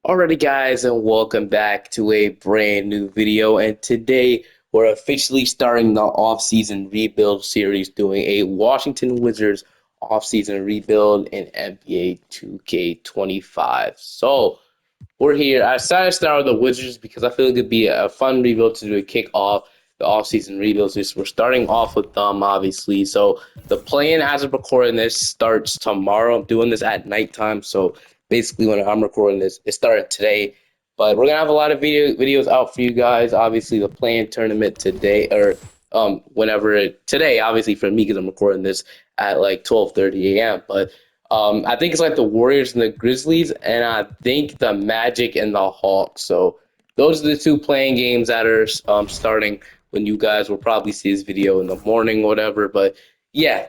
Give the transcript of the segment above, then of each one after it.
Alrighty guys, and welcome back to a brand new video, and today we're officially starting the off-season rebuild series, doing a Washington Wizards off-season rebuild in NBA 2K25. So we're here. I decided to start with the Wizards because I feel like it'd be a fun rebuild to do a kick off the off-season rebuild. So we're starting off with them, obviously. So the plan as of recording this starts tomorrow. I'm doing this at nighttime, so basically when I'm recording this, it started today. But we're gonna have a lot of videos out for you guys. Obviously, the play-in tournament today, or today, obviously for me because I'm recording this at like 12:30 a.m. But I think it's like the Warriors and the Grizzlies, and I think the Magic and the Hawks. So those are the two playing games that are starting when you guys will probably see this video in the morning or whatever. But yeah,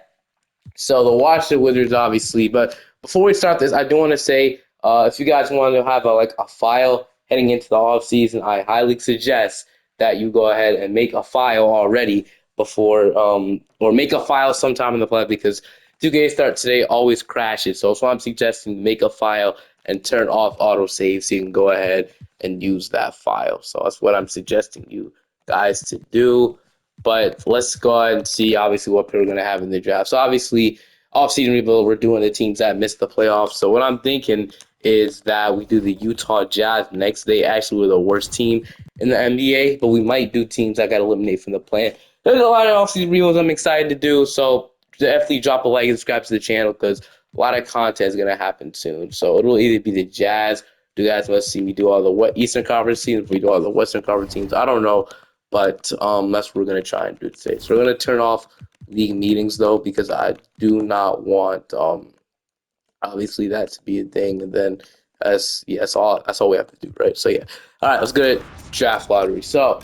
so the Washington Wizards, obviously. But before we start this, I do want to say if you guys want to have a file heading into the off season, I highly suggest that you go ahead and make a file already before or make a file sometime in the play because 2K start today always crashes. So that's why I'm suggesting make a file and turn off autosave so you can go ahead and use that file. So that's what I'm suggesting you guys to do. But let's go ahead and see, obviously, what people are going to have in the draft. So, obviously, off-season rebuild, we're doing the teams that missed the playoffs. So, what I'm thinking is that we do the Utah Jazz next. They actually were the worst team in the NBA, but we might do teams that got eliminated from the plan. There's a lot of off-season rebuilds I'm excited to do. So, definitely drop a like and subscribe to the channel because a lot of content is going to happen soon. So, it'll either be the Jazz. Do you guys want to see me do all the Eastern Conference teams? If we do all the Western Conference teams, I don't know. But that's what we're going to try and do today. So we're going to turn off league meetings, though, because I do not want, obviously, that to be a thing. And then that's all we have to do, right? So, yeah. All right, let's go to draft lottery. So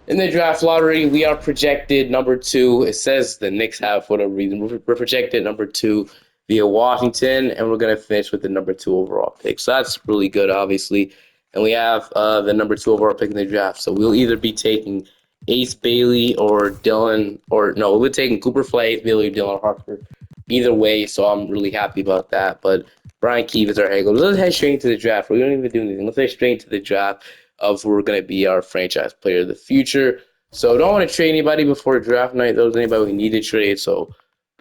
in the draft lottery, we are projected number 2. It says the Knicks have, for whatever reason. We're projected number 2 via Washington, and we're going to finish with the number 2 overall pick. So that's really good, obviously. And we have the number 2 overall pick in the draft. So we'll either be taking Ace Bailey or Dylan, or no, we'll be taking Cooper Flag, Ace Bailey, or Dylan Harper. Either way, so I'm really happy about that. But Brian Keefe is our head coach. Let's head straight into the draft. We don't even do anything. Let's head straight into the draft of who are going to be our franchise player of the future. So don't want to trade anybody before draft night. There's anybody we need to trade. So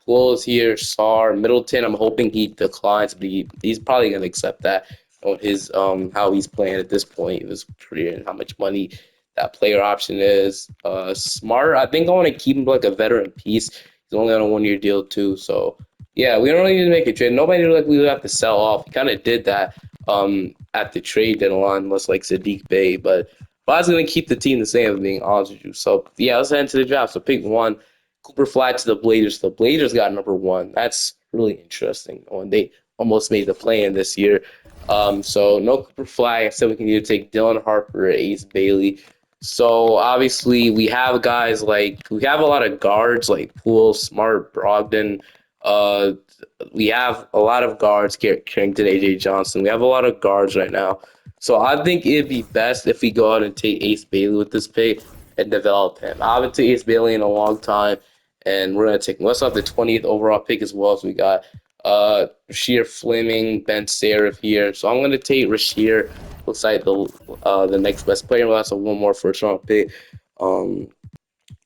Poole is here. Sarr, Middleton. I'm hoping he declines, but he's probably going to accept that on his how he's playing at this point of his career and how much money that player option is. Smart. I think I want to keep him like a veteran piece. He's only on a 1-year deal too. So yeah, we don't really need to make a trade. Nobody we would have to sell off. We kind of did that at the trade deadline, unless like Sadiq Bey, but I was going to keep the team the same, being honest with you. So, yeah, let's head into the draft. So, pick 1, Cooper Flag to the Blazers. The Blazers got number 1. That's really interesting. They almost made the play-in this year. So, no Cooper Flag. Instead, we can either take Dylan Harper or Ace Bailey. So, obviously, we have guys we have a lot of guards like Poole, Smart, Brogdon. We have a lot of guards, Carrington, AJ Johnson. We have a lot of guards right now. So I think it'd be best if we go out and take Ace Bailey with this pick and develop him. I haven't taken Ace Bailey in a long time, and we're going to take him. Let's have the 20th overall pick as well. So we got Rasheer Fleming, Ben Serif here. So I'm going to take Rasheer. Looks like the next best player. We'll have one more first-round pick.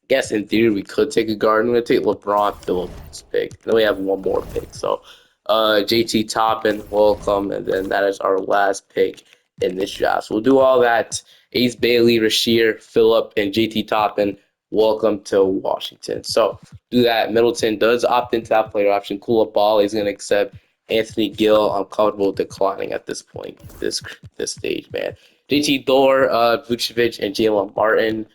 Guess in theory we could take a guard. I'm going to take LeBron Phillips pick. Then we have one more pick. So JT Toppin, welcome. And then that is our last pick in this draft. So we'll do all that. Ace Bailey, Rasheer, Phillip, and JT Toppin, welcome to Washington. So do that. Middleton does opt into that player option. Koulibaly is going to accept. Anthony Gill, I'm comfortable declining at this point, this stage, man. JT Thor, Vucevic, and Jalen Martin.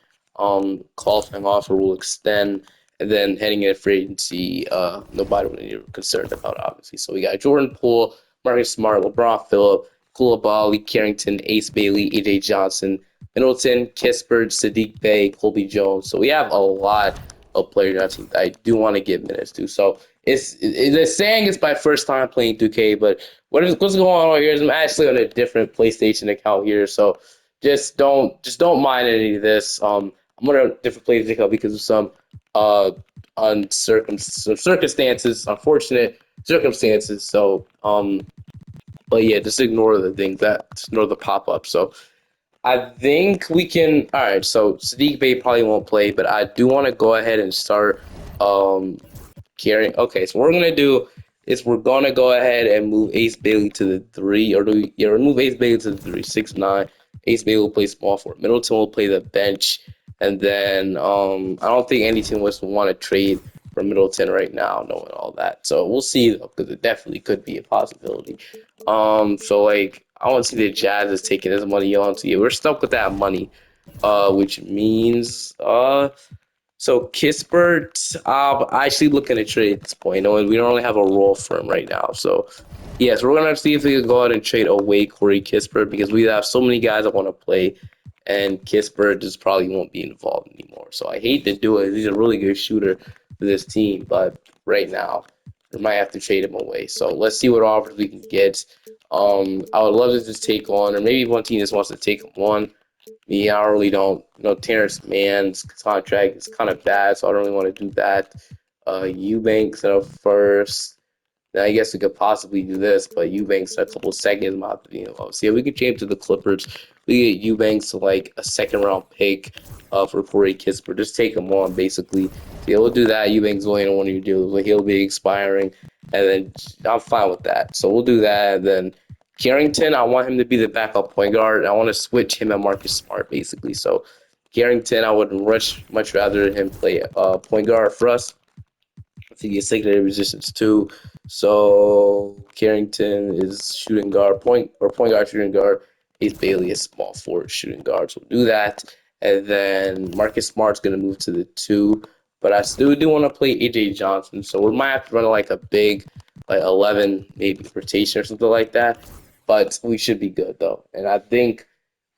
Qualifying offer will extend, and then heading into free agency, nobody really concerned about, obviously. So we got Jordan Poole, Marcus Smart, LeBron Phillip, Koulibaly, Carrington, Ace Bailey, AJ Johnson, Middleton, Kispert, Sadiq Bey, Colby Jones. So we have a lot of players on our team that I do want to give minutes to. So it's saying it's my first time playing 2K, but what's going on here is I'm actually on a different PlayStation account here. So just don't mind any of this. I'm on a different PlayStation account because of some circumstances, unfortunate circumstances. So But yeah, just ignore the thing ignore the pop up. So I think we can. All right, so Sadiq Bey probably won't play, but I do want to go ahead and start um carrying. Okay, so what we're gonna do is we're gonna go ahead and move Ace Bailey to the three, or do we? Yeah, remove Ace Bailey to the 3, 6, 9. Ace Bailey will play small forward. Middleton will play the bench, and then I don't think any team was want to trade for Middleton right now, knowing all that. So we'll see though, because it definitely could be a possibility. So like I want to see the Jazz is taking this money on. So yeah, we're stuck with that money, which means so Kispert, actually looking at trade at this point, knowing we don't really have a role for him right now. So yes, we're gonna see if we can go ahead and trade away Corey Kispert because we have so many guys that want to play, and Kispert just probably won't be involved anymore. So I hate to do it. He's a really good shooter for this team, but right now we might have to trade him away. So let's see what offers we can get. I would love to just take on, or maybe one team just wants to take him on. Me, I really don't. Terrence Mann's contract is kind of bad, so I don't really want to do that. Eubanks at a first. Now, I guess we could possibly do this, but Eubanks in a couple seconds might see if we could change to the Clippers. We get Eubanks to like a second round pick for Corey Kispert. Just take him on basically. So yeah, we'll do that. Eubanks going in one of your deals, like he'll be expiring, and then I'm fine with that. So we'll do that. And then Carrington, I want him to be the backup point guard. I want to switch him and Marcus Smart basically. So Carrington, I would much rather him play point guard for us. I think he's secondary positions too. So Carrington is shooting guard, point guard, shooting guard. Ace Bailey is small forward, shooting guard. So we'll do that, and then Marcus Smart's gonna move to the 2. But I still do want to play AJ Johnson, so we might have to run like a big, like 11 maybe rotation or something like that. But we should be good though, and I think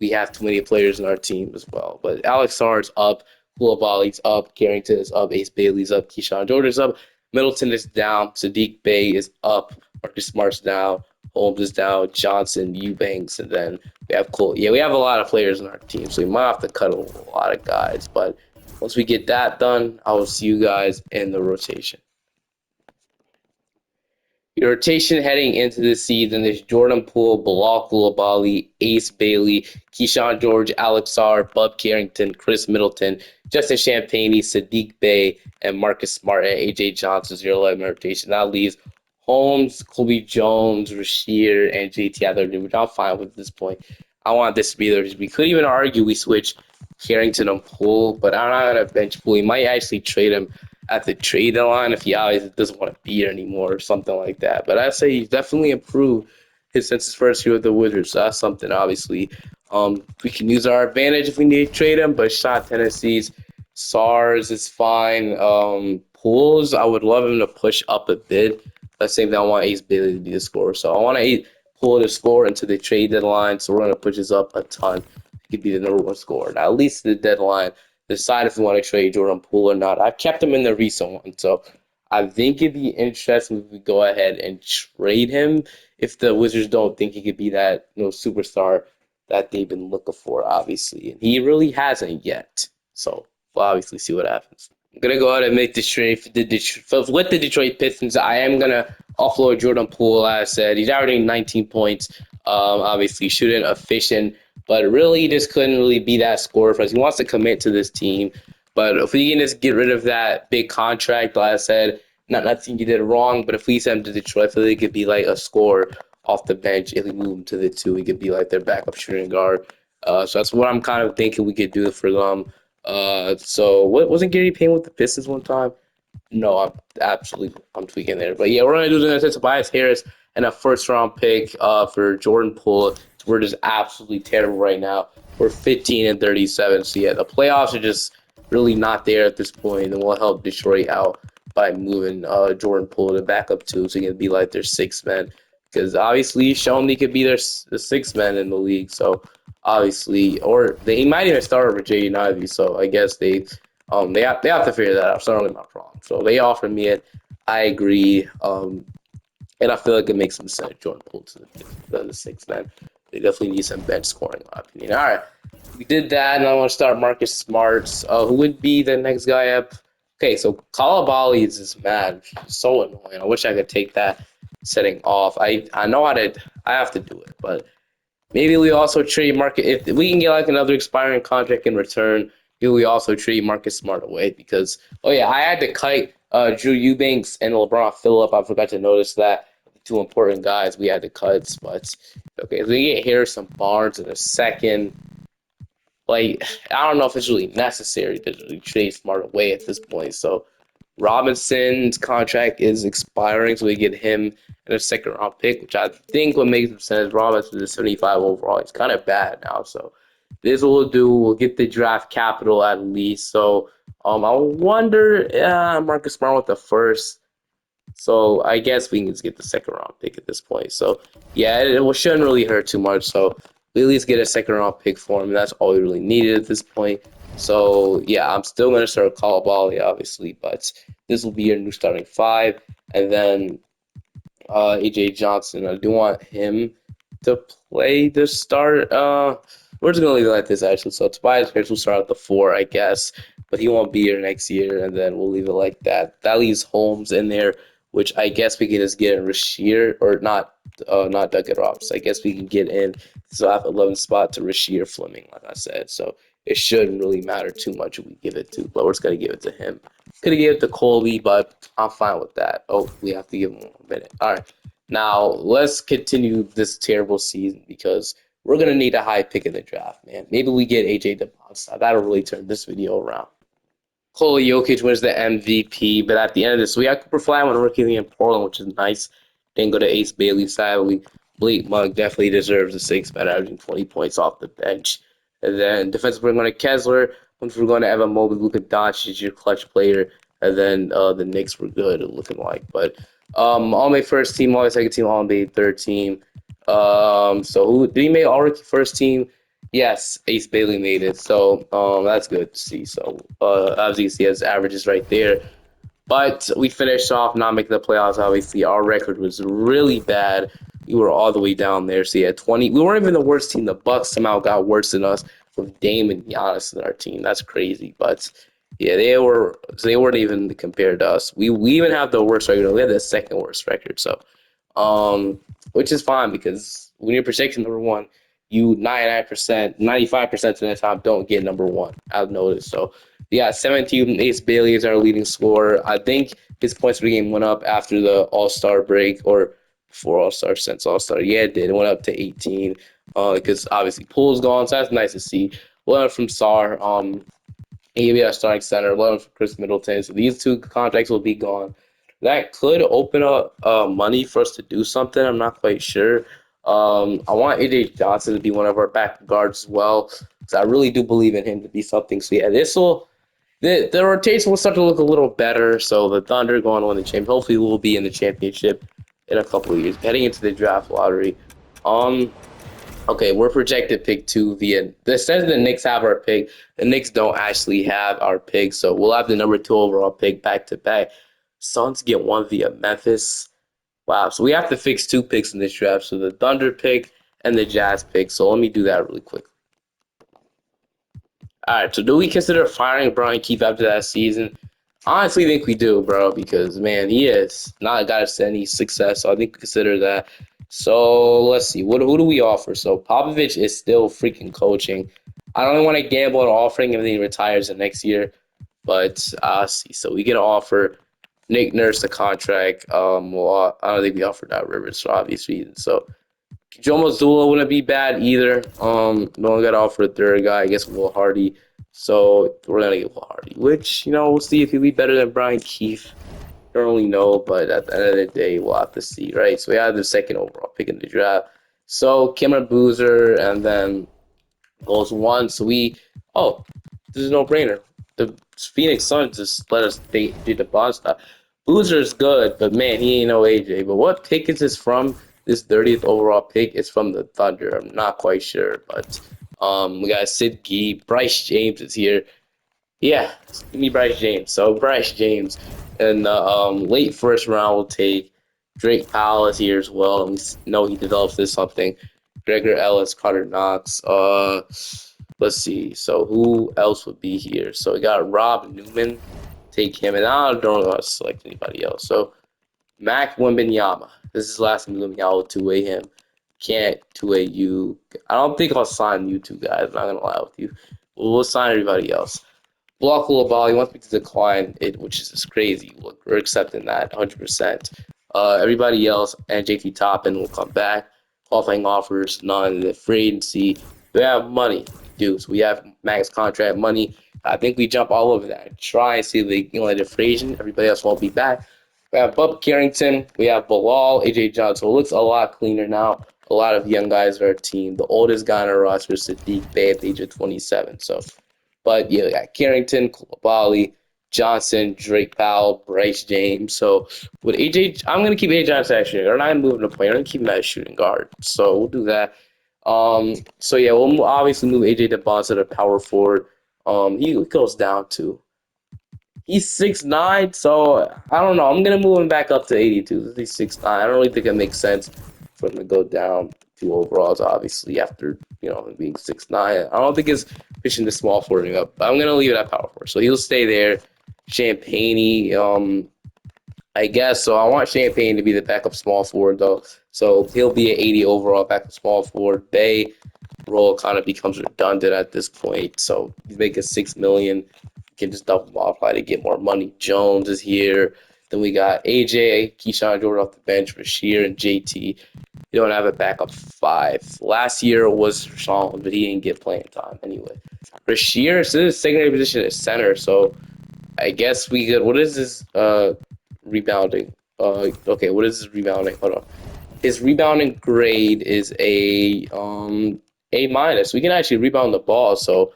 we have too many players in our team as well. But Alex Sarr's up. Koulibaly's up, Carrington is up, Ace Bailey's up, Keyshawn George is up, Middleton is down, Sadiq Bey is up, Marcus Smart's down, Holmes is down, Johnson, Eubanks, and then we have Cole. Yeah, we have a lot of players in our team, so we might have to cut a lot of guys. But once we get that done, I will see you guys in the rotation. Your rotation heading into the season is Jordan Poole, Bilal Coulibaly, Ace Bailey, Keyshawn George, Alex Sarr, Bub Carrington, Chris Middleton, Justin Champagnie, Sadiq Bey, and Marcus Smart and AJ Johnson's your 11 rotation. That leaves Holmes, Colby Jones, Rasheed, and JT Atherton, which I'm fine with at this point. I want this to be there. We could even argue we switch Carrington and Poole, but I'm not going to bench Poole. We might actually trade him at the trade deadline if he obviously doesn't want to be here anymore or something like that. But I'd say he's definitely improved since his first year with the Wizards. So that's something obviously we can use our advantage if we need to trade him. But shot tendencies, SARS is fine. Pools, I would love him to push up a bit. But same thing, I want Ace Bailey to be the scorer. So I want to Poole to score into the trade deadline. So we're going to push this up a ton. He could be the number one scorer. Now, at least the deadline, decide if we want to trade Jordan Poole or not. I've kept him in the recent one, so I think it'd be interesting if we go ahead and trade him if the Wizards don't think he could be that superstar that they've been looking for, obviously. And he really hasn't yet. So we'll obviously see what happens. I'm gonna go ahead and make this trade with the Detroit Pistons. I am gonna offload Jordan Poole. As I said, he's averaging 19 points. Obviously shooting efficient, but really he just couldn't really be that scorer for us. He wants to commit to this team, but if we can just get rid of that big contract, like I said, nothing he did wrong. But if we send him to Detroit, I feel like he could be like a scorer off the bench. If we move him to the 2, he could be like their backup shooting guard. So that's what I'm kind of thinking we could do for them. So what wasn't Gary Payne with the Pistons one time? No, I'm tweaking there. But yeah, we're gonna do the Tobias Harris and a first round pick for Jordan Poole. We're just absolutely terrible right now. We're 15-37. So yeah, the playoffs are just really not there at this point, and we'll help Detroit out by moving Jordan Poole to back up 2, so he can be like their 6th man. Because obviously he's shown he could be the 6th man in the league. So obviously, or he might even start over Jaden Ivey. So I guess they have to figure that out. It's not really my problem. So they offered me it. I agree. And I feel like it makes some sense. Jordan Poole to the 6th man. They definitely need some bench scoring, in my opinion. All right, we did that, and I want to start Marcus Smart. Who would be the next guy up? Okay, so Coulibaly is just mad. So annoying. I wish I could take that. setting off. I know how to. I have to do it, but maybe we also trade Market if we can get like another expiring contract in return. Maybe we also trade Marcus Smart away because oh yeah, I had to cut Drew Eubanks and LeBron Phillip. I forgot to notice that two important guys we had to cut. But okay, if we get Harrison Barnes in a second. Like I don't know if it's really necessary to really trade Smart away at this point. So Robinson's contract is expiring, so we get him in a second round pick, which I think would make some sense. Robinson is 75 overall. He's kind of bad now, so this will do. We'll get the draft capital at least. So I wonder, Marcus Smart with the first. So I guess we can just get the second round pick at this point. So yeah, it shouldn't really hurt too much. So we at least get a second round pick for him. That's all we really needed at this point. So yeah, I'm still gonna start Kalabali, obviously, but this will be your new starting five. And then AJ Johnson, I do want him to play the start. We're just gonna leave it like this actually. So Tobias Harris will start at the four, I guess, but he won't be here next year, and then we'll leave it like that. That leaves Holmes in there, which I guess we can just get in Rasheer or not Duncan Robinson. I guess we can get in. So I have 11 spot to Rasheer Fleming, like I said. So it shouldn't really matter too much who we give it to, but we're just gonna give it to him. Could have gave it to Colby, but I'm fine with that. Oh, we have to give him 1 minute. All right. Now, let's continue this terrible season because we're going to need a high pick in the draft, man. Maybe we get AJ DeBosa. That'll really turn this video around. Nikola Jokic wins the MVP, but at the end of this, we have Cooper Flag when rookie in Portland, which is nice. Didn't go to Ace Bailey's side. Blake Monk definitely deserves a 6-man, averaging 20 points off the bench. And then defensive, we're going to Kessler. Once we're going to Evan Mobley, Luka Doncic is your clutch player. And then the Knicks were good, looking like. But all made first team, all second team, all made third team. So who did he make all rookie first team? Yes, Ace Bailey made it, so that's good to see. So as you can see, his averages right there. But we finished off not making the playoffs. Obviously, our record was really bad. We were all the way down there. So yeah, 20. We weren't even the worst team. The Bucks somehow got worse than us with Dame and Giannis in our team. That's crazy. But yeah, they weren't even compared to us. We even have the worst record. We had the second worst record. So which is fine because when you're projecting number one, you 99%, 95% of the time don't get number one. I've noticed. So yeah, 17. Ace Bailey is our leading scorer. I think his points per game went up after the All-Star break or before All-Star, since All-Star. Yeah, it did. It went up to 18 because obviously Poole's gone, so that's nice to see. Learn from Sar. He'll be our starting center. Learn from Chris Middleton. So these two contracts will be gone. That could open up money for us to do something. I'm not quite sure. I want AJ Johnson to be one of our back guards as well because I really do believe in him to be something. So yeah, the rotation will start to look a little better. So the Thunder going to win the championship. Hopefully, we'll be in the championship in a couple of years, heading into the draft lottery. Okay, we're projected pick 2 via the says the Knicks have our pick. The Knicks don't actually have our pick, so we'll have the number 2 overall pick back to back. Suns get 1 via Memphis. Wow, so we have to fix 2 picks in this draft. So the Thunder pick and the Jazz pick. So let me do that really quick. All right, so do we consider firing Brian Keefe after that season? I honestly think we do, bro, because, man, he has not got us any success, so I think we consider that. So let's see, who do we offer? So Popovich is still freaking coaching. I don't want to gamble on offering him when he retires the next year, but I'll see. So we get to offer Nick Nurse a contract. Well, I don't think we offered that Rivers for obvious reasons. So Joe Mazzulla wouldn't be bad either. No one got offered a third guy. I guess Will Hardy. So we're gonna get Will Hardy, which we'll see if he'll be better than Brian Keefe. Don't really know, but at the end of the day, we'll have to see, right? So we have the second overall pick in the draft. So Cameron Boozer, and then goes one. So this is no brainer. The Phoenix Suns just let us do the bond stuff. Boozer's good, but man, he ain't no AJ. But what pick is this from? This 30th overall pick is from the Thunder. I'm not quite sure, but we got Sid Gee. Bryce James is here. Yeah, give me Bryce James. So Bryce James, and late first round will take Drake Powell is here as well. And we know he develops this something. Gregor Ellis, Carter Knox. Let's see. So who else would be here? So we got Rob Newman. Take him, and I don't know how to select anybody else. So Mac Wembanyama. This is the last time let me out two-way him. Can't two-way you. I don't think I'll sign you two guys. I'm not gonna lie with you. We'll sign everybody else. Block Koulibaly wants me to decline it, which is just crazy. We're accepting that 100%. Everybody else and JT Toppin will come back. Qualifying offers, none. The free agency, we have money, we do. So we have max contract money. I think we jump all over that. Try and see if they can let a free agent. Everybody else won't be back. We have Bub Carrington. We have Bilal, AJ Johnson. So it looks a lot cleaner now. A lot of young guys on our team. The oldest guy on our roster is Sadiq Bey at the age of 27. So, but yeah, we got Carrington, Koulibaly, Johnson, Drake Powell, Bryce James. So with AJ, I'm gonna keep AJ Johnson at shooting. We're not moving to play. We're gonna keep him as shooting guard. So we'll do that. So yeah, we'll obviously move AJ DeBonce to the power forward. He goes down to he's 6'9", so I don't know. I'm gonna move him back up to 82. He's 6'9". I don't really think it makes sense for him to go down two overalls, obviously, after him being 6'9". I don't think it's pushing the small forward up. But I'm gonna leave it at power forward. So he'll stay there. Champagne, I guess so. I want Champagne to be the backup small forward though. So he'll be an 80 overall backup small forward. Bay role kind of becomes redundant at this point. So he's making $6 million. You can just double multiply to get more money. Jones is here. Then we got AJ, Keyshawn Jordan off the bench, Rashir, and JT. You don't have a backup five. Last year was Sean, but he didn't get playing time anyway. Rashir is in his secondary position at center, so I guess we could. What is this rebounding? Okay, what is his rebounding? Hold on. His rebounding grade is A minus. We can actually rebound the ball. So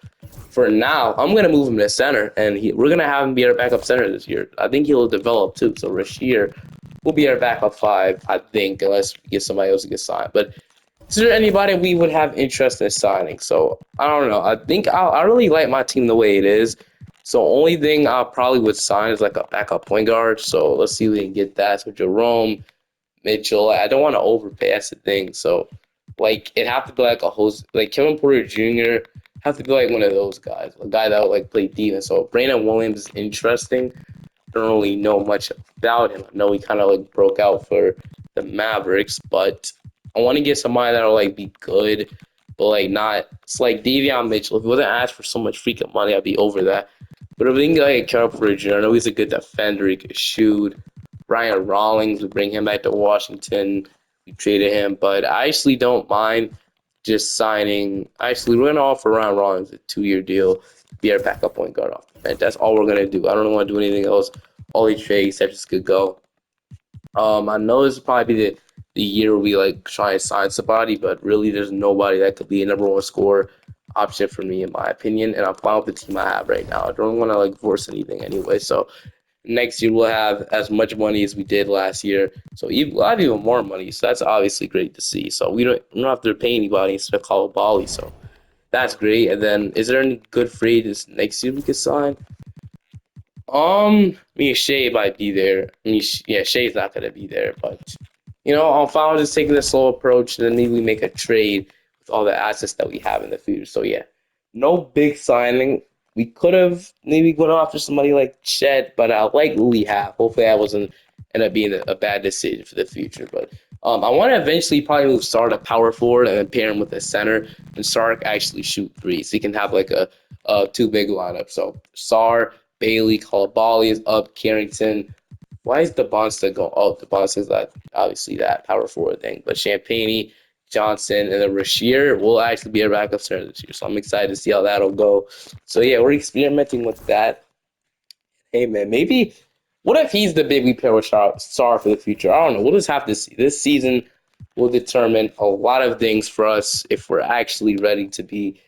for now, I'm gonna move him to center, and we're gonna have him be our backup center this year. I think he'll develop too. So Rashir will be our backup five, I think, unless we get somebody else to get signed. But is there anybody we would have interest in signing? So I don't know. I think I really like my team the way it is. So only thing I probably would sign is like a backup point guard. So let's see if we can get that. So Jerome, Mitchell. I don't want to overpay. That's the thing. So like it have to be like a host, like Kevin Porter Jr. have to be like one of those guys, a guy that would like play defense. So Brandon Williams is interesting. Don't really know much about him. I know he kind of like broke out for the Mavericks, but I want to get somebody that'll like be good, but like not. It's like Davion Mitchell. If he wasn't asked for so much freaking money, I'd be over that. But if we can get like a Kevin Porter Jr., I know he's a good defender. He could shoot. Ryan Rawlings, we bring him back to Washington. We traded him, but I actually don't mind just signing. Actually, we're gonna offer Ryan Rawlings a 2-year deal, be our backup point guard off the bench. That's all we're gonna do. I don't want to do anything else. All these trade exceptions could go. I know this will probably be the year we like try and sign somebody, but really, there's nobody that could be a number one scorer option for me, in my opinion. And I'm fine with the team I have right now. I don't want to like force anything anyway. So next year we'll have as much money as we did last year, so we'll have even more money. So that's obviously great to see. So we don't have to pay anybody instead of call Bali. So that's great. And then, is there any good free agents next year we could sign? I mean, Shea might be there. I mean, yeah, Shea's not gonna be there, but I'm fine with just taking a slow approach, and then maybe we make a trade with all the assets that we have in the future. So yeah, no big signing. We could have maybe gone after somebody like Chet, but I like Lee Half. Hopefully, that wasn't end up being a bad decision for the future. But I want to eventually probably move Sark to power forward and then pair him with a center, and Sark actually shoot three, so he can have like a two big lineup. So Sar, Bailey, Coulibaly is up, Carrington. Why is the Bonsta go? Oh, the Bonsta is that obviously that power forward thing. But Champagne, Johnson, and then Rashir will actually be a backup center this year. So I'm excited to see how that'll go. So yeah, we're experimenting with that. Hey man, maybe what if he's the big we pair with Sar for the future? I don't know. We'll just have to see. This season will determine a lot of things for us if we're actually ready to be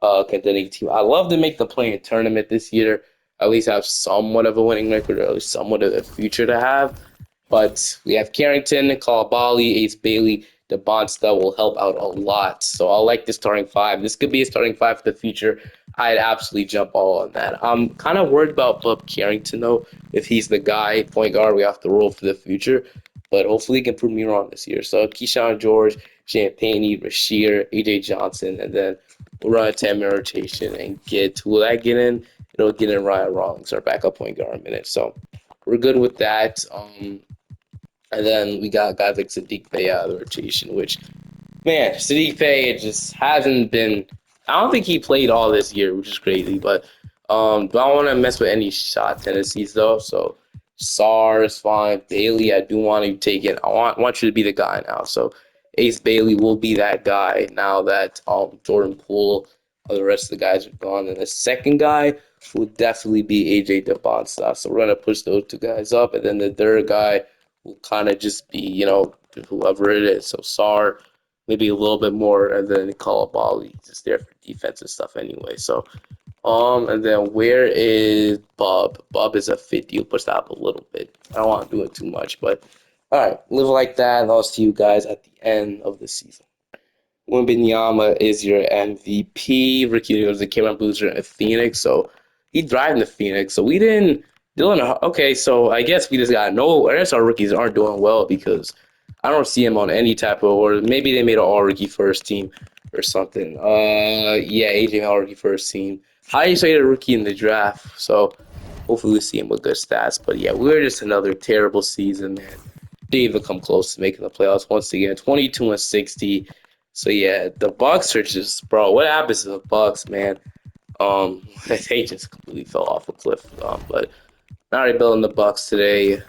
contending team. I love to make the play-in tournament this year. At least have somewhat of a winning record, or at least somewhat of a future to have. But we have Carrington, Coulibaly, Ace Bailey, the Bonsta will help out a lot. So I like the starting five. This could be a starting five for the future. I'd absolutely jump all on that. I'm kind of worried about Bub Carrington though. If he's the guy, point guard, we have to roll for the future. But hopefully he can prove me wrong this year. So Keyshawn George, Champagne, Rashir, AJ Johnson, and then we'll run a 10-minute rotation and will that get in? It'll get in Ryan Rawlings, our backup point guard, in a minute. So we're good with that. And then we got guys like Sadiq Bey out of the rotation, which, man, Sadiq Bey just hasn't been. I don't think he played all this year, which is crazy. But don't want to mess with any shot tendencies though. So Sar is fine. Bailey, I do want to take it. I want you to be the guy now. So Ace Bailey will be that guy now that Jordan Poole, the rest of the guys are gone. And the second guy will definitely be AJ DeBonsta. So we're gonna push those two guys up, and then the third guy will kind of just be whoever it is. So Sar maybe a little bit more, and then Bali just there for defensive stuff anyway. So and then where is Bub? Bub is a 50. You'll push that up a little bit. I don't want to do it too much, but all right, live like that, and I'll see you guys at the end of the season. Wembenyama is your MVP. Ricky was the Cameron Boozer in Phoenix, so he driving the Phoenix. So we didn't. Dylan, okay, so I guess we just got no. I guess our rookies aren't doing well because I don't see him on any type of, or maybe they made an all rookie first team or something. Yeah, AJ all rookie first team. Highest rated rookie in the draft. So hopefully we see him with good stats. But yeah, we're just another terrible season, man. Didn't even come close to making the playoffs once again. 22-60. So yeah, the Bucks are just, bro. What happens to the Bucks, man? They just completely fell off a cliff. But not rebuilding the Bucks today.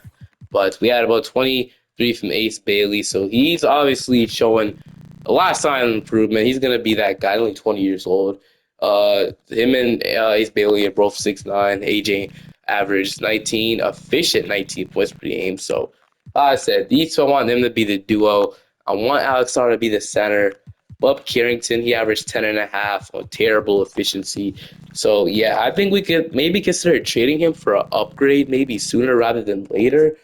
But we had about 23 from Ace Bailey, so he's obviously showing a lot of sign of improvement. He's gonna be that guy, only 20 years old. Him and Ace Bailey are both 6'9". AJ averaged 19, efficient 19 points per game. So, like I said, these two I want them to be the duo. I want Alex Sar to be the center. Bub Carrington, he averaged 10 and a half on terrible efficiency. So yeah, I think we could maybe consider trading him for an upgrade, maybe sooner rather than later.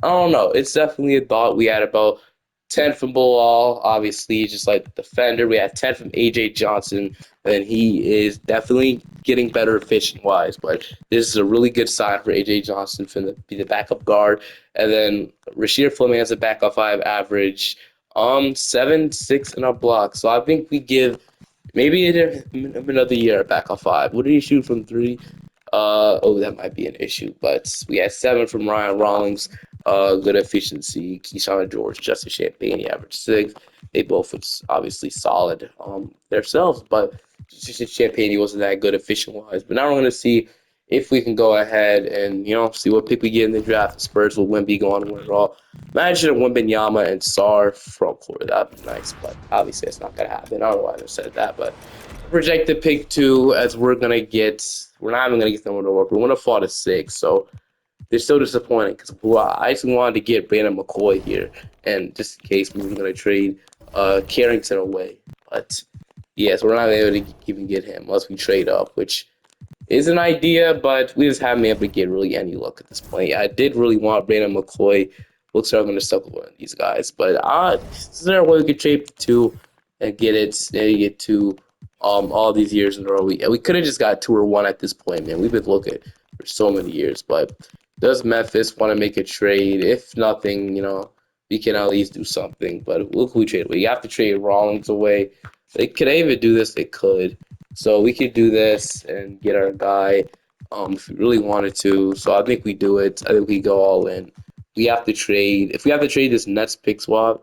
I don't know. It's definitely a thought. We had about 10 from Bilal, obviously, just like the defender. We had 10 from AJ Johnson, and he is definitely getting better efficient wise. But this is a really good sign for AJ Johnson for the be the backup guard. And then Rasheed Fleming has a backup five average, 7, 6 and a block. So I think we give maybe another year back on five. What did he shoot from three? Oh, that might be an issue. But we had 7 from Ryan Rawlings. Good efficiency. Keyshawn George, Justin Champagne, he averaged 6. They both was obviously solid themselves, but Justin Champagne he wasn't that good efficient wise. But now we're gonna see if we can go ahead and see what pick we get in the draft. The Spurs will Wemby go on to win it all. Imagine if Wembenyama and Sar front court. That'd be nice, but obviously it's not gonna happen. I don't know why I said that, but projected pick 2 as we're gonna get. We're not even gonna get them to work. We're gonna fall to 6, so they're still disappointing because I actually wanted to get Brandon McCoy here, and just in case we were gonna trade Carrington away, but yes, we're not able to even get him unless we trade up, which is an idea, but we just haven't been able to get really any luck at this point. I did really want Brandon McCoy. Looks like I'm going to stuck with one of these guys, but is there a way we could trade 2 and get it? Maybe get 2 all these years in a row. We could have just got 2 or 1 at this point, man. We've been looking for so many years, but does Memphis want to make a trade? If nothing, we can at least do something. But look who we trade. We have to trade Rollins away. Could they even do this? They could. So we could do this and get our guy if we really wanted to. So I think we do it. I think we go all in. We have to trade. If we have to trade this Nets pick swap,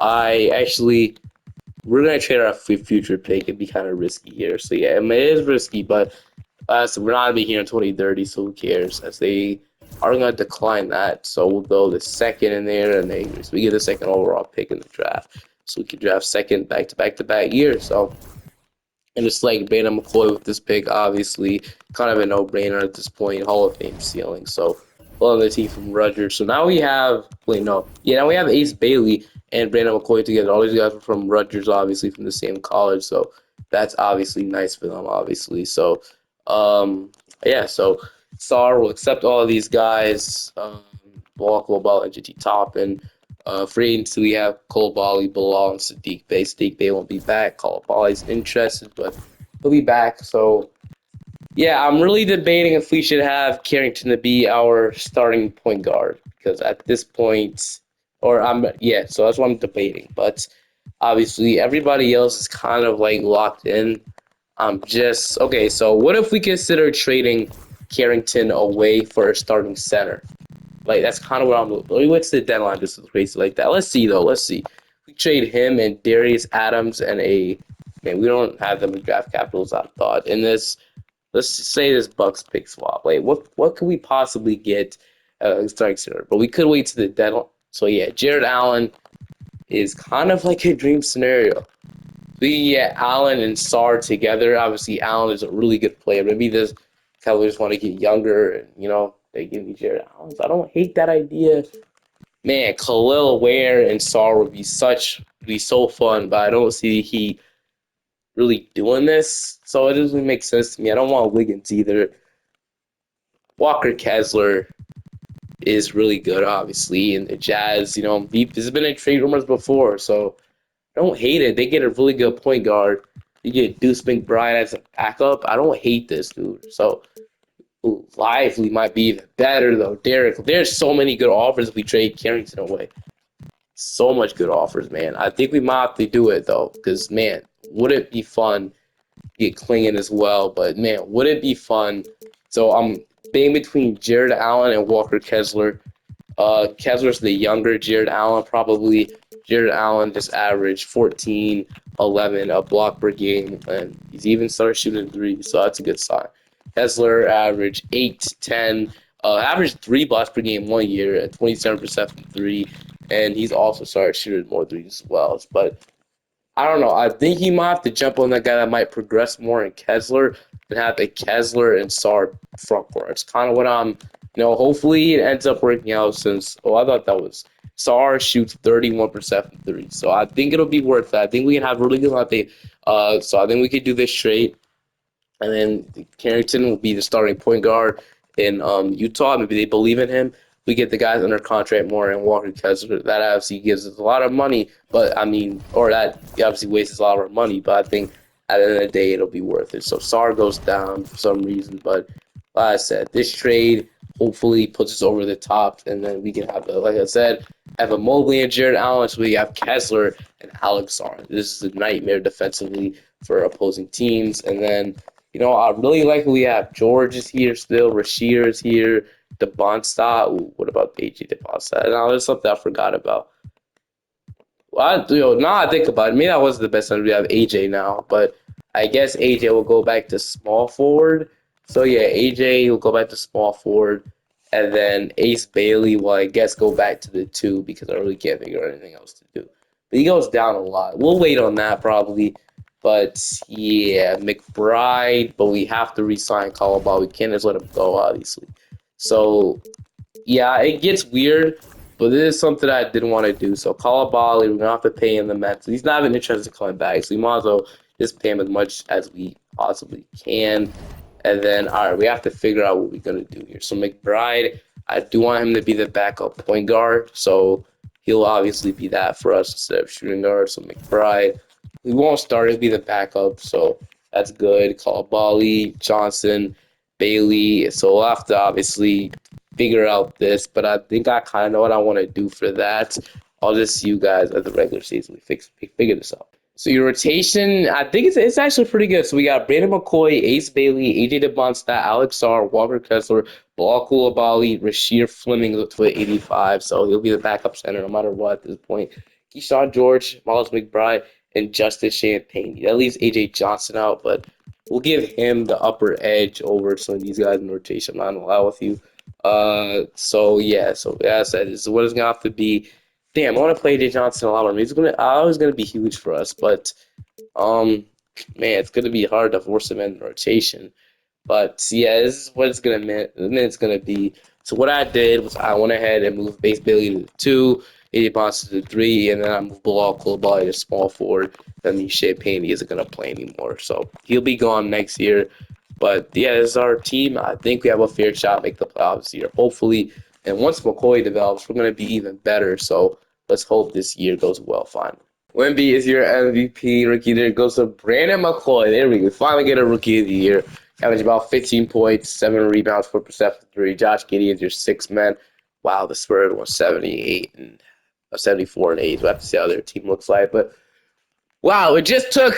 we're going to trade our future pick. It'd be kind of risky here. So yeah, it is risky, but so we're not going to be here in 2030, so who cares? As they are going to decline that. So we'll go the second in there, and so we get the second overall pick in the draft. So we can draft second back-to-back years. So and it's like Brandon McCoy with this pick, obviously, kind of a no-brainer at this point, Hall of Fame ceiling. So, well, the team from Rutgers. So now we have, now we have Ace Bailey and Brandon McCoy together. All these guys are from Rutgers, obviously, from the same college. So that's obviously nice for them, obviously. So, yeah, so Sar will accept all of these guys. Walk Ball, and JT Toppin. Free agency, we have Cole Bali, Bilal, and Sadiq Bey. Sadiq Bey won't be back. Cole Bali's interested, but he'll be back. So, yeah, I'm really debating if we should have Carrington to be our starting point guard because at this point, so that's what I'm debating. But obviously, everybody else is kind of like locked in. Okay. So, what if we consider trading Carrington away for a starting center? Like that's kind of what I'm looking. We went to the deadline just crazy like that. Let's see though. Let's see. We trade him and Darius Adams and a man. We don't have them in draft capitals. I thought in this. Let's just say this Bucks pick swap. Like what could we possibly get starting center? But we could wait to the deadline. So yeah, Jared Allen is kind of like a dream scenario. We get Allen and Sarr together. Obviously, Allen is a really good player. Maybe this Cavaliers want to get younger, and they give me Jared Allen. So I don't hate that idea. Man, Khalil Ware and Sarr would be so fun, but I don't see the Heat really doing this. So it doesn't make sense to me. I don't want Wiggins either. Walker Kessler is really good, obviously, and the Jazz. There's been in trade rumors before, so I don't hate it. They get a really good point guard. You get Deuce McBride as a backup. I don't hate this, dude. So Lively might be even better, though. Derek, there's so many good offers if we trade Carrington away. So much good offers, man. I think we might have to do it, though, because, man, would it be fun to get Klingon as well? But, man, would it be fun? So I'm being between Jared Allen and Walker Kessler. Kessler's the younger Jared Allen, probably. Jared Allen just averaged 14, 11 a block per game, and he's even started shooting threes, so that's a good sign. Kessler averaged 8, 10, averaged 3 blocks per game 1 year at 27% from three, and he's also started shooting more threes as well. But I don't know. I think he might have to jump on that guy that might progress more in Kessler and have a Kessler and Sarr front court. It's kind of what hopefully it ends up working out since, I thought that was Sarr shoots 31% from three. So I think it'll be worth it. I think we can have a really good update. So I think we could do this straight. And then Carrington will be the starting point guard in Utah. Maybe they believe in him. We get the guys under contract more and Walker Kessler. That obviously gives us a lot of money, or that obviously wastes a lot of our money. But I think at the end of the day, it'll be worth it. So Sarr goes down for some reason, but like I said, this trade hopefully puts us over the top, and then we can have, like I said, have a Mobley and Jared Allen. So we have Kessler and Alex Sarr. This is a nightmare defensively for opposing teams, and then. I really like who we have. George is here still. Rasheer is here. DeBonsta. What about AJ DeBonsta? Now there's something I forgot about. Well, now I think about it, maybe that was the best one. We have AJ now, but I guess AJ will go back to small forward. So yeah, AJ will go back to small forward, and then Ace Bailey will, I guess, go back to the two because I really can't figure out anything else to do. But he goes down a lot. We'll wait on that probably. But yeah, McBride, but we have to re-sign Calabal. We can't just let him go, obviously. So yeah, it gets weird, but this is something I didn't want to do. So Calabali, we're gonna have to pay him the max. He's not even interested in coming back, so we might as well just pay him as much as we possibly can. And then, all right, we have to figure out what we're gonna do here. So McBride, I do want him to be the backup point guard, so he'll obviously be that for us instead of shooting guard. So McBride, we won't start; he'll be the backup, so that's good. Calabali, Johnson, Bailey. So we'll have to obviously figure out this, but I think I kind of know what I want to do for that. I'll just see you guys at the regular season. We figure this out. So your rotation, I think it's actually pretty good. So we got Brandon McCoy, Ace Bailey, AJ DeBonsta, Alex Sarr, Walker Kessler, Bilal Coulibaly, Rasheer Fleming to 85. So he'll be the backup center no matter what at this point. Keyshawn George, Miles McBride, and Justice Champagne. That leaves AJ Johnson out, but we'll give him the upper edge over some of these guys in the rotation. I'm not gonna lie with you. So as I said, this is what it's gonna have to be. Damn, I want to play AJ Johnson a lot more. He's always gonna be huge for us, but man, it's gonna be hard to force him in the rotation. But yeah, this is what it's gonna be. So what I did was I went ahead and moved Base Bailey to the 2, AJ Bonds to the 3, and then I moved Bilal Coulibaly to small forward. That means Champagne isn't gonna play anymore, so he'll be gone next year. But yeah, this is our team. I think we have a fair shot to make the playoffs this year, hopefully. And once McCoy develops, we're gonna be even better. So let's hope this year goes well. Fine. Wemby is your MVP rookie. There goes to Brandon McCoy. There we go. Finally get a rookie of the year. Average about 15 points, 7 rebounds, 4% from three. Josh Gideon's your sixth man. Wow, the Spurs was 78 and 74 and 8. We'll have to see how their team looks like. But wow, it just took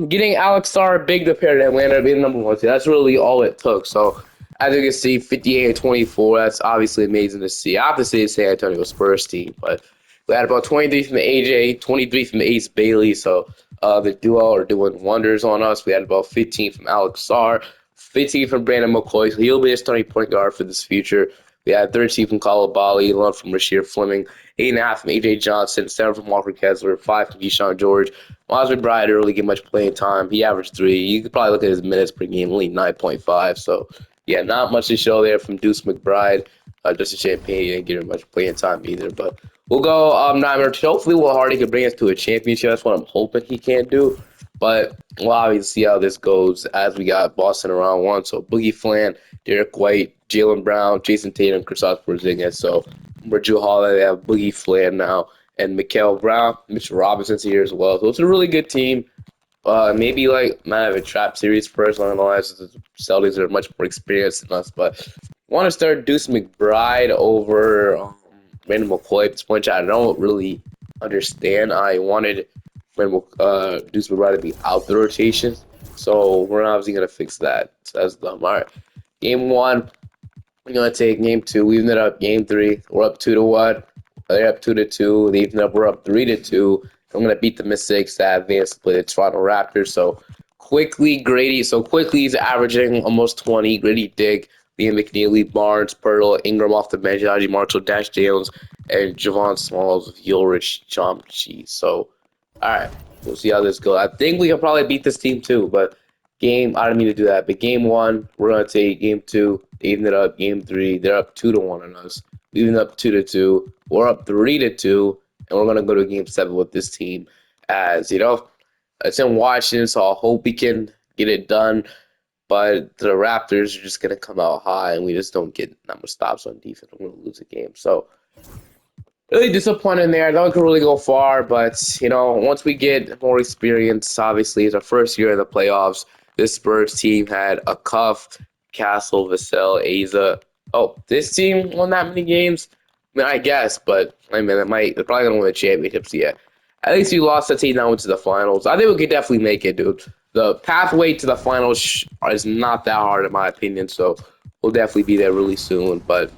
getting Alex Sarr big to pair to Atlanta to be the number one seed. That's really all it took. So As you can see, 58-24. That's obviously amazing to see. I have to say the San Antonio Spurs team, but we had about 23 from the AJ, 23 from the Ace Bailey. So the duo are doing wonders on us. We had about 15 from Alex Sarr, 15 from Brandon McCoy. So he'll be a starting point guard for this future. We had 13 from Kalabali, 11 from Rasheer Fleming, 8.5 from AJ Johnson, 7 from Walker Kessler, 5 from Keyshawn George. Miles McBride didn't really get much playing time. He averaged 3. You could probably look at his minutes per game, only 9.5. So yeah, not much to show there from Deuce McBride. Justin Champagne didn't get him much playing time either. But we'll go 9 minutes. Hopefully, Will Hardy can bring us to a championship. That's what I'm hoping he can do. But we'll obviously see how this goes as we got Boston in round 1. So Boogie Flan, Derek White, Jaylen Brown, Jason Tatum, Kristaps Porzingis. So for Drew Holiday, they have Boogie Flan now. And Mikael Brown, Mitchell Robinson's here as well. So it's a really good team. Maybe like might have a trap series first on the lines. The Celtics are much more experienced than us, but want to start Deuce McBride over Brandon McCoy at this point. I don't really understand. I wanted Deuce McBride to be out the rotation, so we're obviously gonna fix that. So that's dumb. All right, game 1. We're gonna take game 2. We ended up game 3. We're up 2-1. They're up 2-2. They even up. We're up 3-2. I'm gonna beat the Mystics that advance to play the Toronto Raptors. So Quickly's averaging almost 20. Grady Dick, Liam McNeely, Barnes, Pirtle, Ingram off the bench, Haji Marshall, Dash Jones, and Javon Smalls with Ulrich Chomchi. So, all right, we'll see how this goes. I think we can probably beat this team too, but I didn't mean to do that. But game 1, we're gonna take game 2. They ended up game 3. They're up 2-1 on us. We ended up 2-2. We're up 3-2, and we're gonna go to game 7 with this team. As you know, it's in Washington, so I hope we can get it done. But the Raptors are just gonna come out high, and we just don't get that much stops on defense. We're gonna lose the game. So really disappointing there. No one could really go far, but once we get more experience, obviously it's our first year in the playoffs. This Spurs team had a Cuff, Castle, Vassell, Asa. Oh, this team won that many games? I mean, I guess, but I mean, they're probably gonna win the championships yet. At least we lost the team now into the finals. I think we could definitely make it, dude. The pathway to the finals is not that hard, in my opinion, so we'll definitely be there really soon. But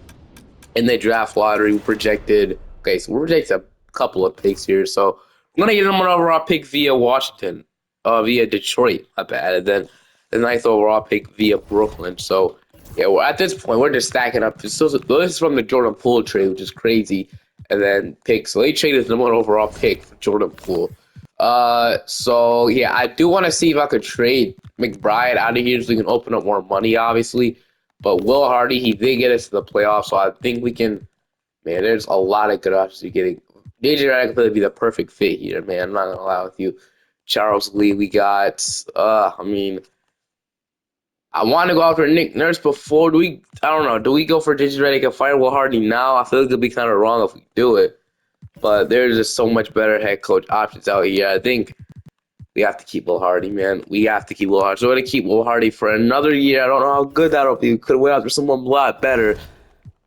in the draft lottery, we projected. Okay, so we projected a couple of picks here. So I'm gonna get them an overall pick via Washington, via Detroit. My bad. And then the ninth overall pick via Brooklyn. So yeah, at this point we're just stacking up. This is from the Jordan Poole trade, which is crazy. And then picks. So they traded the number 1 overall pick for Jordan Poole. So yeah, I do want to see if I could trade McBride out of here so we can open up more money, obviously. But Will Hardy, he did get us to the playoffs, so I think we can. Man, there's a lot of good options you're getting. DJ Redick could be the perfect fit here, man. I'm not gonna lie with you. Charles Lee, we got. I mean, I want to go after Nick Nurse before. I don't know. Do we go for DJ Redick and fire Will Hardy now? I feel like it'd be kind of wrong if we do it. But there's just so much better head coach options out here. I think we have to keep Will Hardy, man. We have to keep Will Hardy. So we're going to keep Will Hardy for another year. I don't know how good that'll be. We could have went after someone a lot better.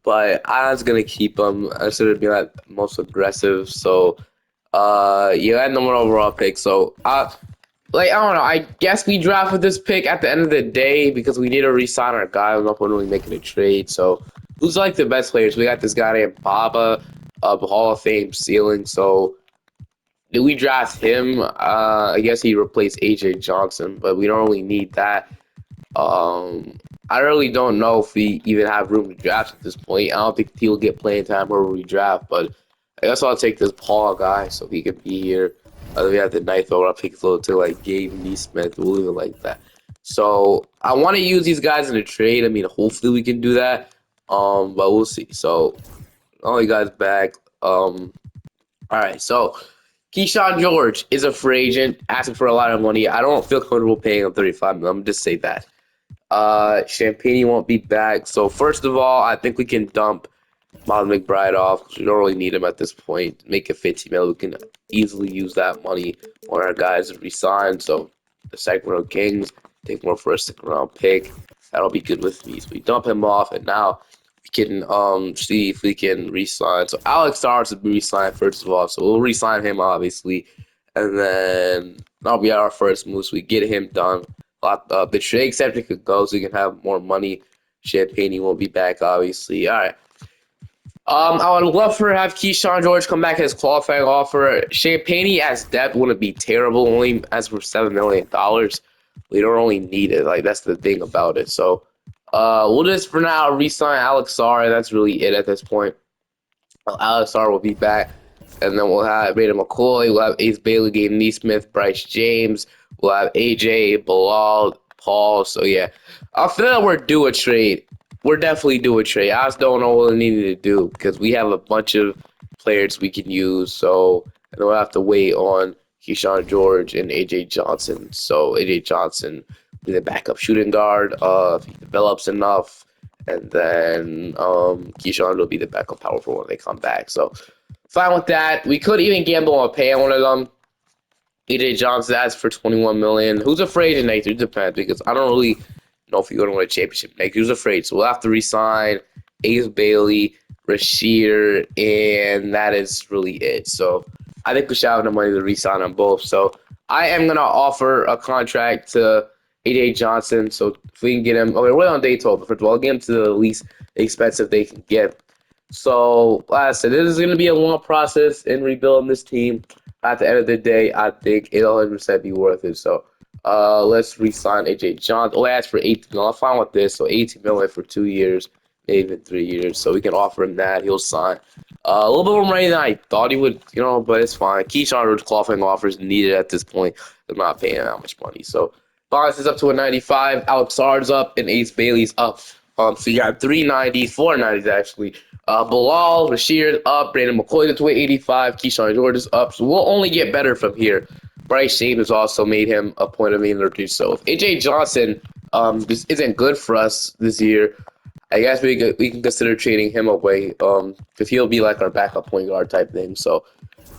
But I was going to keep him. I should have been like most aggressive. So, yeah, and number overall pick. So, I don't know. I guess we drafted this pick at the end of the day because we need to re-sign our guy. I'm not really making a trade. So, who's like the best players? We got this guy named Baba, Hall of Fame ceiling. So, did we draft him? I guess he replaced AJ Johnson, but we don't really need that. I really don't know if we even have room to draft at this point. I don't think he'll get playing time where we draft, but I guess I'll take this Paul guy so he could be here. We have the ninth overall pick to like Gabe Neesmith. We'll leave it like that. So I want to use these guys in a trade. I mean, hopefully we can do that. But we'll see. So all you guys back. All right. So Keyshawn George is a free agent, asking for a lot of money. I don't feel comfortable paying him $35 million. I'm just say that. Champagne won't be back. So first of all, I think we can dump Miles McBride off because we don't really need him at this point. Make it $15 million. We can easily use that money on our guys to resign. So the Sacramento Kings take more for a second round pick. That'll be good with me. So we dump him off, and now we can see if we can resign. So Alex Sarr to be re-signed first of all. So we'll resign him obviously, and then that'll be our first move. So we get him done. The trade exception could go so we can have more money. Champagne won't be back, obviously. All right. I would love for have Keyshawn George come back as qualifying offer. Champagne as depth wouldn't be terrible, only as for $7 million. We don't really need it. Like that's the thing about it. So, we'll just for now re-sign Alex Sarr. That's really it at this point. Alex Sarr will be back, and then we'll have Brandon McCoy. We'll have Ace Bailey, Gabe Neesmith, Bryce James. We'll have AJ, Bilal, Paul. So yeah, I feel like we're due a trade. We're definitely due a trade. I just don't know what we need to do because we have a bunch of players we can use. So and we'll have to wait on Keyshawn George and AJ Johnson. So AJ Johnson be the backup shooting guard. If he develops enough, and then Keyshawn will be the backup power forward when they come back. So fine with that. We could even gamble on paying one of them. AJ Johnson asked for $21 million. Who's afraid of next year? It depends because I don't really know if you're going to win a championship next year. Who's afraid? So we'll have to resign Ace Bailey, Rasheed, and that is really it. So I think we should have the money to resign them both. So I am going to offer a contract to AJ Johnson. So if we can get him, okay, we're on day 12, but first of all, I'll get him to the least expensive they can get. So, like I said, this is going to be a long process in rebuilding this team. At the end of the day, I think it'll 100% be worth it. So, let's re-sign AJ Johnson. Oh, I asked for 18 million. I'm fine with this. So, 18 million for 2 years, maybe even 3 years. So, we can offer him that. He'll sign. A little bit more money than I thought he would, but it's fine. Keyshawn George qualifying offers needed at this point. They're not paying that much money. So, Bonds is up to a 95. Alex Sard's up, and Ace Bailey's up. So you got 390, 490s actually. Bilal, Rasheed up, Brandon McCoy to 85, Keyshawn George is up. So we'll only get better from here. Bryce James has also made him a point of being to do so. If AJ Johnson just isn't good for us this year, I guess we can consider trading him away because he'll be like our backup point guard type thing. So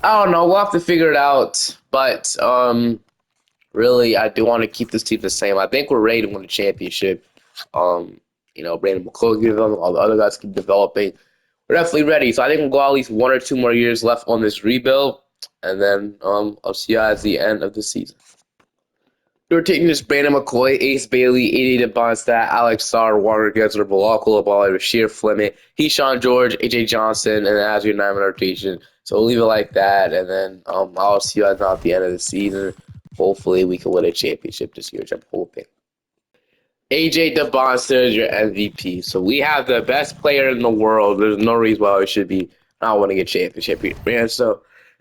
I don't know. We'll have to figure it out. But really, I do want to keep this team the same. I think we're ready to win a championship. Brandon McCoy, all the other guys keep developing. We're definitely ready. So I think we'll go at least 1 or 2 more years left on this rebuild, and then I'll see you at the end of the season. We're taking this Brandon McCoy, Ace Bailey, 88 Bondstat, Alex Sarr, Walker Gessler, Bilal Coulibaly, Rasheed Fleming, Keyshawn George, AJ Johnson, and then as your 9-man rotation. So we'll leave it like that, and then I'll see you at the end of the season. Hopefully we can win a championship this year, which I'm hoping. AJ DeBonster is your MVP. So we have the best player in the world. There's no reason why we should be not winning a championship here, man. So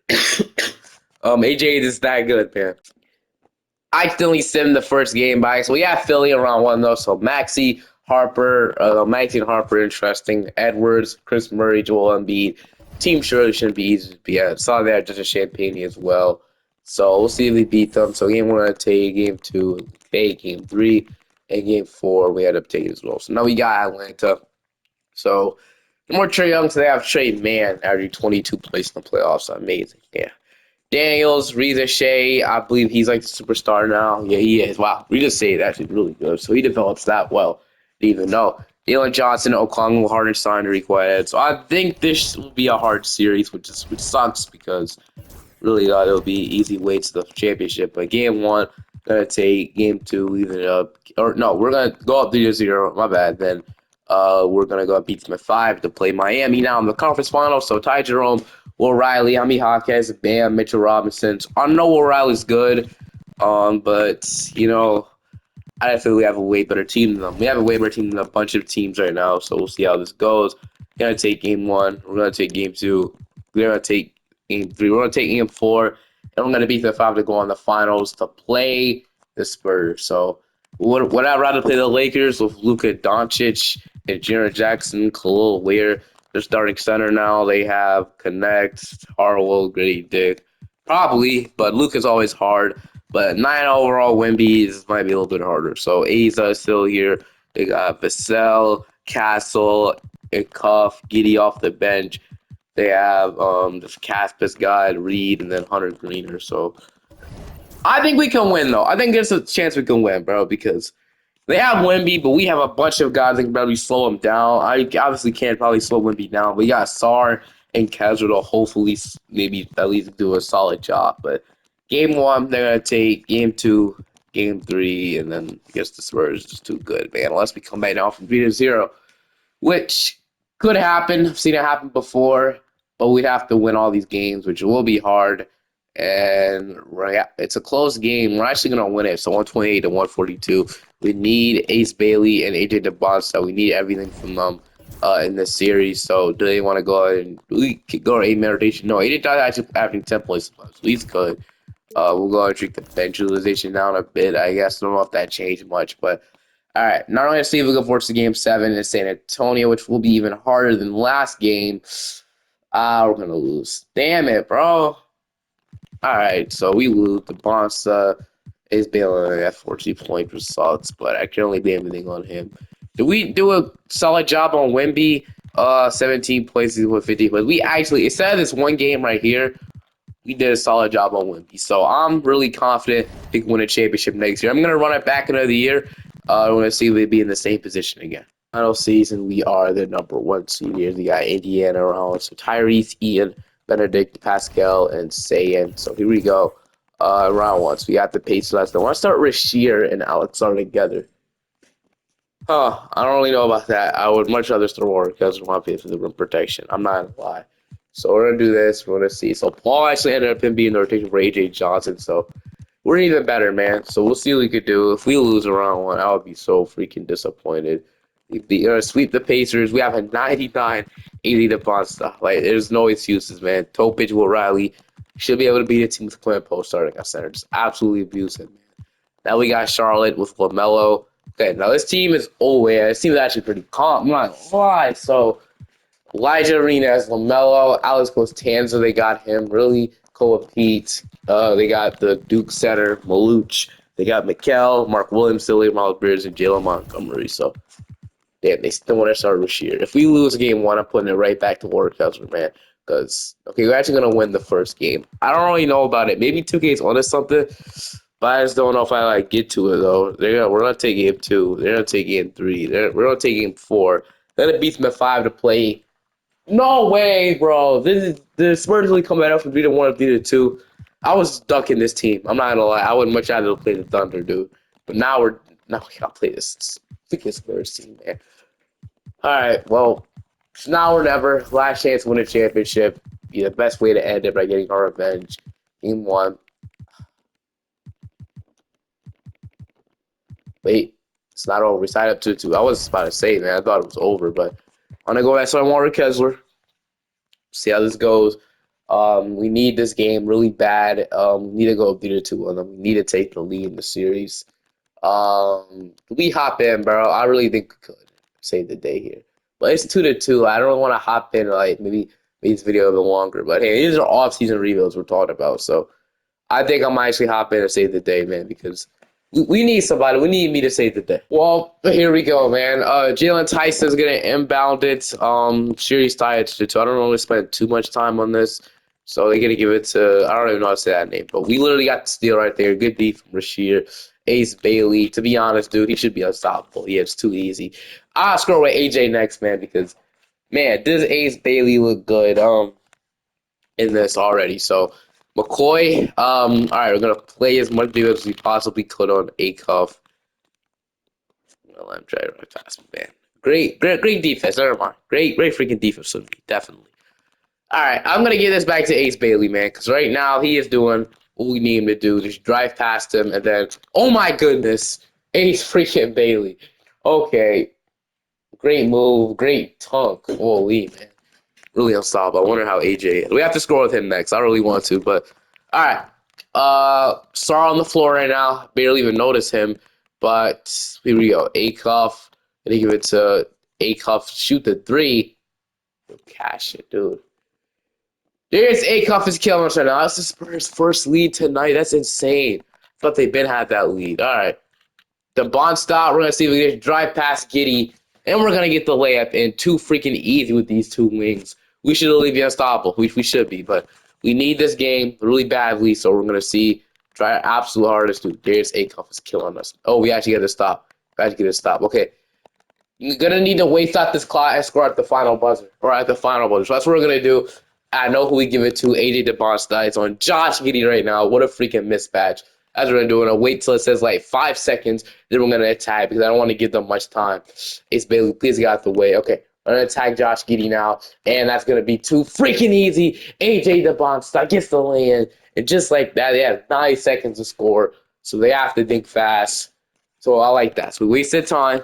AJ is that good, man. I still need sim the first game back. So we have Philly around one though. So Maxey, Harper, Maxey and Harper, interesting. Edwards, Chris Murray, Joel Embiid. Team surely shouldn't be easy to beat. I saw that just a Champagne as well. So we'll see if we beat them. So game 1 I take, game 2 take, game 3, and game 4 we end up taking as well. So now we got Atlanta. So the more Trae Young, so they have Trey Mann averaging 22 plays in the playoffs. Amazing. Yeah. Daniels, Reza Shea, I believe he's like the superstar now. Yeah, he is. Wow. Reza Shea is actually really good. So he develops that well. Didn't even know. Jalen Johnson, Okongwu, Hardenstein, Tariq Ed. So I think this will be a hard series, which sucks because really it'll be easy way to the championship. But game 1, gonna take game 2, leave it up. Or no, we're gonna go up 3-0. My bad. Then we're gonna go beat them at 5 to play Miami now in the conference final. So Ty Jerome, Will Riley, Ami Hawkes, Bam, Mitchell Robinson. So I know Will Riley's good, but I feel we have a way better team than them. We have a way better team than a bunch of teams right now. So we'll see how this goes. We're gonna take game 1. We're gonna take game 2. We're gonna take game 3. We're gonna take game 4, and we're gonna beat the 5 to go on the finals to play the Spurs. So would I rather play the Lakers with Luka Doncic and Jaren Jackson, Khalil Ware? They're starting center now. They have Connect, Harwell, Grady Dick. Probably, but Luka's always hard. But 9 overall Wemby might be a little bit harder. So Asa is still here. They got Vassell, Castle, and Cuff, Giddy off the bench. They have this Caspus guy, Reed, and then Hunter Greener. So I think we can win, though. I think there's a chance we can win, bro, because they have Wemby, but we have a bunch of guys that can probably slow him down. I obviously can't probably slow Wemby down. We got Sarr and Kessler to hopefully maybe at least do a solid job. But game 1, they're going to take. Game 2, game 3, and then I guess the Spurs is just too good, man. Unless we come back down from 3-0, which could happen. I've seen it happen before, but we'd have to win all these games, which will be hard. And right, it's a close game. We're actually gonna win it. So 128 to 142. We need Ace Bailey and AJ DeBonsta. We need everything from them in this series. So do they want to go ahead and we could go to 8-man rotation? No, AJ does actually averaging 10 points. So he's good. We'll go and treat the bench utilization down a bit. I guess I don't know if that changed much, but all right. Not only see if we go forward to game 7 in San Antonio, which will be even harder than last game. We're gonna lose. Damn it, bro. All right, so we lose. The Bonsa is bailing at 14-point results, but I can only blame everything on him. Did we do a solid job on Wemby? 17 points with 50 points. We actually, instead of this one game right here, we did a solid job on Wemby. So I'm really confident we can win a championship next year. I'm gonna run it back another year. I want to see if we be in the same position again. Final season, we are the number 1 seed here. We got Indiana around. So Tyrese, Ian, Benedict, Pascal, and Sayan. So here we go. Round 1. So we got the Pacers. I want to start Rasheer and Alex are together. I don't really know about that. I would much rather start Warwick because I want to pay for the rim protection. I'm not gonna lie. So we're gonna do this. We're gonna see. So Paul actually ended up him being the rotation for AJ Johnson. So we're even better, man. So we'll see what we could do. If we lose around 1, I would be so freaking disappointed. If we sweep the Pacers, we have a 99 80 to Bonsta. Like, there's no excuses, man. Topic will Riley should be able to beat a team with Clint Post starting at center. Just absolutely abuse him, man. Now we got Charlotte with LaMelo. Okay, now this team is this team is actually pretty calm. I'm not gonna lie. So Elijah Arenas, LaMelo, Alex Costanza, they got him. Really Koa Pete. They got the Duke center, Maluch. They got Mikal, Mark Williams, Silly, Miles Bridges, and Jalen Montgomery. So, damn, they still want to start Rasheer. If we lose game 1, I'm putting it right back to Warwick Kessler, man. Because, okay, we're actually going to win the first game. I don't really know about it. Maybe 2K's on to something, but I just don't know if I, get to it, though. We're going to take game 2. They're going to take game 3. We're going to take game 4. Then it beats them at 5 to play. No way, bro. This is the Spurs really coming out from 3-1 to 3-2. I was ducking this team. I'm not gonna lie. I would much rather play the Thunder, dude. But now we gotta play this freaking Spurs team, man. All right, well, it's now or never. Last chance to win a championship. Be the best way to end it by getting our revenge. Game 1. Wait, it's not over. We signed up 2-2. I was about to say, man. I thought it was over, but I'm gonna go back. So I want Kessler. See how this goes. We need this game really bad. We need to go 3-2 on them. We need to take the lead in the series. We hop in, bro. I really think we could save the day here. But it's 2-2. I don't want to hop in, maybe make this video a bit longer. But hey, these are off-season rebuilds we're talking about. So I think I might actually hop in and save the day, man, because we need somebody. We need me to save the day. Well, here we go, man. Jalen Tyson's going to inbound it. Series tied to 2. I don't really spend too much time on this. So they're going to give it to, I don't even know how to say that name. But we literally got the steal right there. Good beat from Rasheer. Ace Bailey. To be honest, dude, he should be unstoppable. Yeah, it's too easy. I'll scroll with AJ next, man, because, man, does Ace Bailey look good in this already. So McCoy, all right, we're going to play as much defense as we possibly could on A-Cuff. Let him try to run past me, man. Great defense. Never mind. Great freaking defense, definitely. All right, I'm going to give this back to Ace Bailey, man, because right now he is doing what we need him to do. Just drive past him, and then, oh my goodness, Ace freaking Bailey. Okay, great move, great tunk. Holy, man. Really unstoppable. I wonder how AJ is. We have to score with him next. I really want to, but all right. Sar on the floor right now. Barely even notice him, but here we go. A-Cuff. Gonna give it to A-Cuff. Shoot the 3. Cash it, dude. There's A-Cuff is killing us right now. That's the Spurs' first lead tonight. That's insane. Thought they been had that lead. All right. The bond stop. We're gonna see if we can drive past Giddy, and we're gonna get the layup in. Too freaking easy with these 2 wings. We should really be unstoppable. We should be, but we need this game really badly. So we're gonna try our absolute hardest. Dude, Darius A-Cuff is killing us. Oh, we actually get to stop. Okay, you're gonna need to waste out this clock and score at the final buzzer. So that's what we're gonna do. I know who we give it to. AJ DeBonsta. It's on Josh Giddey right now. What a freaking mismatch. That's what I'm doing. I'll wait till it says like 5 seconds, then we're gonna attack because I don't want to give them much time. Ace Bailey, please get out the way. Okay, I'm gonna attack Josh Giddey now, and that's gonna be too freaking easy. AJ DeBonsta gets the land, and just like that, they have 9 seconds to score, so they have to think fast. So I like that. So we wasted time.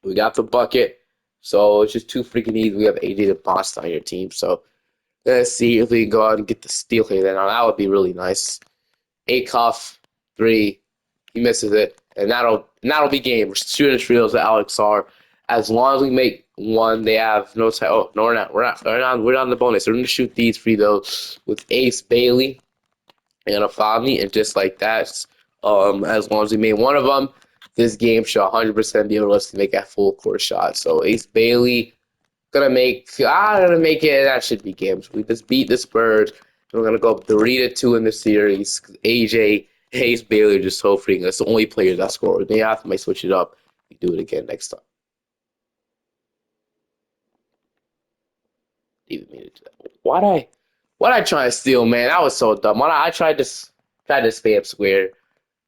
We got the bucket, so it's just too freaking easy. We have AJ DeBonsta on your team, so let's see if we can go out and get the steal here. Then that would be really nice. Acuff, three. He misses it, and that'll be game. We're shooting drills with Alex R. As long as we make one, they have no time. Oh no, we're not. We're on the bonus. We're gonna shoot these free throws with Ace Bailey and Afami, and just like that, as long as we made one of them, this game should 100% be able to make a full court shot. So Ace Bailey gonna make it. That should be games. We just beat the Spurs. We're gonna go up 3-2 in the series. AJ Hayes Bailey are just so freaking. That's the only players that score. They have to switch it up. We do it again next time. Even mean to do that. Why'd I try to steal, man? That was so dumb. I tried to spam square.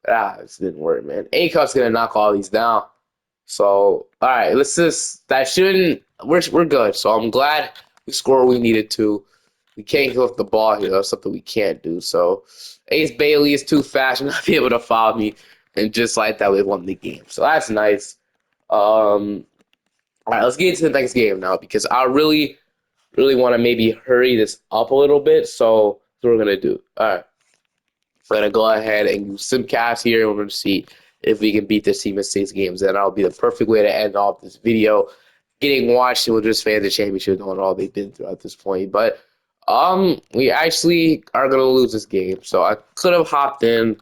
This didn't work, man. Acup's gonna knock all these down. So, all right, let's just that shouldn't. We're good. So I'm glad we scored what we needed to. We can't give up the ball here. That's something we can't do. So Ace Bailey is too fast and not be able to foul me, and just like that, we won the game. So that's nice. All right, let's get into the next game now because I really want to maybe hurry this up a little bit. So that's what we're gonna do. All right. We're going to go ahead and use Simcast here, and we're going to see if we can beat this team in 6 games. And that'll be the perfect way to end off this video. Getting Washington Wizards fans the championship, knowing all they've been through at this point. But we actually are going to lose this game. So I could have hopped in,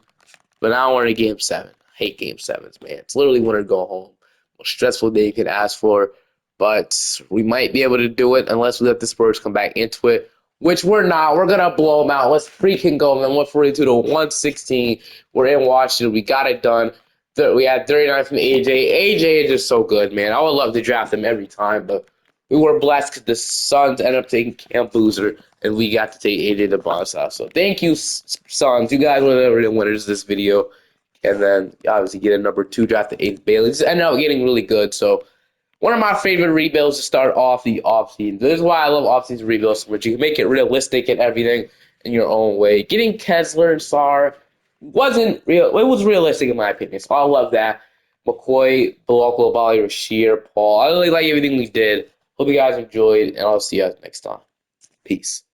but now we're in game 7. I hate game 7s, man. It's literally winner go home. Most stressful day you can ask for. But we might be able to do it unless we let the Spurs come back into it, which we're not. We're going to blow them out. Let's freaking go, man. 142 to 116. We're in Washington. We got it done. We had 39 from AJ. AJ is just so good, man. I would love to draft him every time, but we were blessed because the Suns ended up taking Cam Boozer, and we got to take AJ the boss out. So thank you, Suns. You guys were the real winners of this video. And then obviously get a number 2 draft to Ace Bailey. Just ended up getting really good. So one of my favorite rebuilds to start off the offseason. This is why I love offseason rebuilds so much. You can make it realistic and everything in your own way. Getting Kessler and Sarr wasn't real. It was realistic in my opinion. So I love that. McCoy, Bilal, Bali, Rasheer, Paul. I really like everything we did. Hope you guys enjoyed, and I'll see you guys next time. Peace.